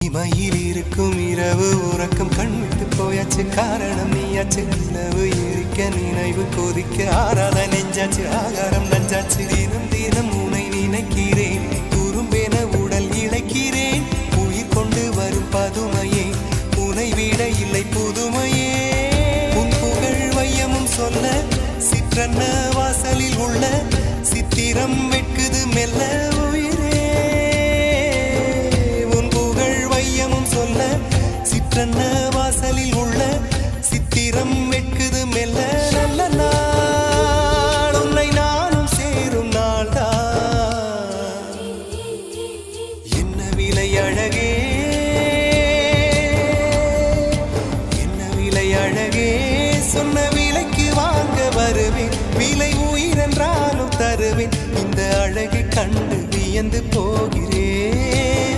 இமையில் இருக்கும் இரவு உறக்கம் கண்விட்டு போயாச்சு காரணம் நீயாச்சு நிலவு எரிக்க நினைவு கொதிக்க ஆறாத நெஞ்சாச்சு ஆகாரம் நஞ்சாச்சு தினம் தினம் உனை நினைக்கிறேன் குறும்பென உடல் இழைக்கிறேன் உயிர் கொண்டு வரும் பதுமையே உனை விட இல்லை புதுமையே உன் புகழ் வையமும் சொல்ல சிற்றன்ன வாசலில் உள்ள சித்திரம் வெட்குது மெல்ல சிற்றன்ன வாசலில் உள்ள சித்திரம் வெட்குது மெல்ல நல்ல நாள் உன்னை நானும் சேரும் நாள்தான் என்ன விலை அழகே என்ன விலை அழகே சொன்ன விலைக்கு வாங்க வருவேன் விலை உயிரென்றாலும் தருவேன் இந்த அழகை கண்டு வியந்து போகிறேன்